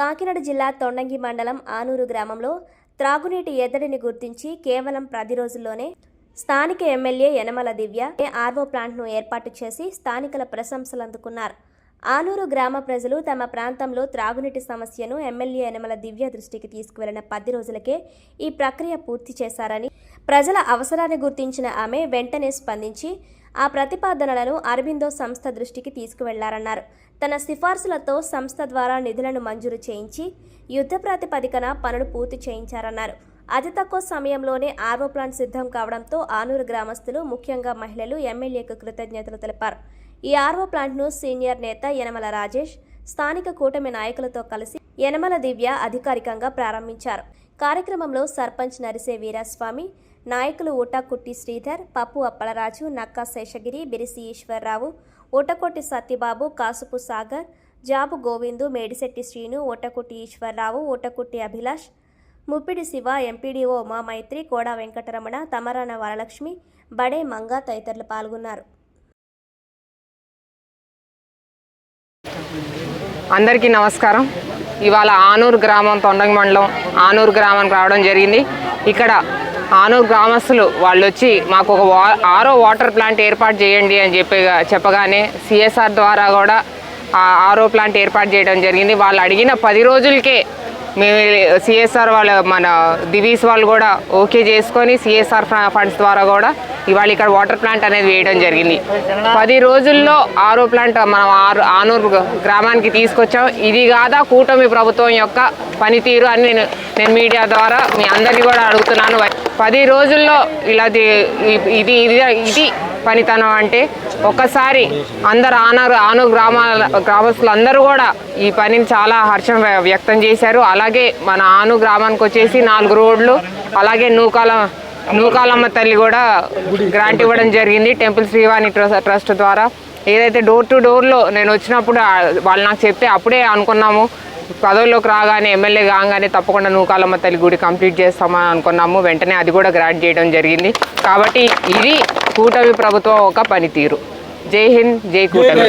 కాకినాడ జిల్లా తొండంగి మండలం ఆనూరు గ్రామంలో త్రాగునీటి ఎద్దడిని గుర్తించి కేవలం 10 రోజుల్లోనే స్థానిక ఎమ్మెల్యే యనమల దివ్య ఆర్వో ప్లాంట్ను ఏర్పాటు చేసి స్థానికుల ప్రశంసలు అందుకున్నారు. ఆనూరు గ్రామ ప్రజలు తమ ప్రాంతంలో త్రాగునీటి సమస్యను ఎమ్మెల్యే యనమల దివ్య దృష్టికి తీసుకువెళ్లిన 10 రోజులకే ఈ ప్రక్రియ పూర్తి చేశారని, ప్రజల అవసరాన్ని గుర్తించిన ఆమె వెంటనే స్పందించి ఆ ప్రతిపాదనలను అరబిందో సంస్థ దృష్టికి తీసుకువెళ్లారన్నారు. తన సిఫార్సులతో సంస్థ ద్వారా నిధులను మంజూరు చేయించి యుద్ధ ప్రాతిపదికన పనులు పూర్తి చేయించారన్నారు. అతి తక్కువ సమయంలోనే ఆర్వో ప్లాంట్ సిద్ధం కావడంతో ఆనూరు గ్రామస్తులు, ముఖ్యంగా మహిళలు ఎమ్మెల్యేకు కృతజ్ఞతలు తెలిపారు. ఈ ఆర్వో ప్లాంట్ను సీనియర్ నేత యనమల రాజేష్, స్థానిక కూటమి నాయకులతో కలిసి యనమల దివ్య అధికారికంగా ప్రారంభించారు. కార్యక్రమంలో సర్పంచ్ నరిసే వీరస్వామి, నాయకులు ఊటకుట్టి శ్రీధర్, పప్పు అప్పలరాజు, నక్కా శేషగిరి, బిరిసి ఈశ్వర్రావు, ఊటకొట్టి సత్యబాబు, కాసుపు సాగర్, జాబు గోవిందు, మేడిశెట్టి శ్రీను, ఊటకుట్టి ఈశ్వర్రావు, ఊటకుట్టి అభిలాష్, ముప్పిడి శివ, ఎంపీడీఓ ఉమామైత్రి, కోడా వెంకటరమణ, తమరాన వరలక్ష్మి, బడే మంగ తదితరులు పాల్గొన్నారు. అందరికీ నమస్కారం. ఇవాళ ఆనూరు గ్రామం, తొండంగి మండలం ఆనూరు గ్రామానికి రావడం జరిగింది. ఇక్కడ ఆనూరు గ్రామస్తులు వాళ్ళు వచ్చి మాకు ఒక ఆరో వాటర్ ప్లాంట్ ఏర్పాటు చేయండి అని చెప్పగానే సిఎస్ఆర్ ద్వారా కూడా ఆరో ప్లాంట్ ఏర్పాటు చేయడం జరిగింది. వాళ్ళు అడిగిన 10 రోజులకే మేము సిఎస్ఆర్ వాళ్ళ మన దివీస్ వాళ్ళు కూడా ఓకే చేసుకొని సిఎస్ఆర్ ఫండ్స్ ద్వారా కూడా ఇవాళ ఇక్కడ వాటర్ ప్లాంట్ అనేది వేయడం జరిగింది. 10 రోజుల్లో ఆరో ప్లాంట్ మనం ఆనూరు గ్రామానికి తీసుకొచ్చాం. ఇది కాదా కూటమి ప్రభుత్వం యొక్క పనితీరు అని నేను మీడియా ద్వారా మీ అందరినీ కూడా అడుగుతున్నాను. 10 రోజుల్లో ఇలా ఇది పనితనం అంటే ఒక్కసారి అందరు ఆనూరు గ్రామస్తులు అందరూ కూడా ఈ పనిని చాలా హర్షం వ్యక్తం చేశారు. అలాగే మన ఆనూరు గ్రామానికి వచ్చేసి 4 రోడ్లు, అలాగే నూకాలమ్మ తల్లి కూడా గ్రాంట్ ఇవ్వడం జరిగింది టెంపుల్ శ్రీవాణి ట్రస్ట్ ద్వారా. ఏదైతే డోర్ టు డోర్లో నేను వచ్చినప్పుడు వాళ్ళు నాకు చెప్తే అప్పుడే అనుకున్నాము పదవుల్లోకి రాగానే ఎమ్మెల్యే కాగానే తప్పకుండా నూకాలమ్మ తల్లి గుడి కంప్లీట్ చేస్తామని అనుకున్నాము. వెంటనే అది కూడా గ్రాంట్ చేయడం జరిగింది. కాబట్టి ఇది కూటమి ప్రభుత్వం ఒక పనితీరు. జై హింద్, జై కూటమి.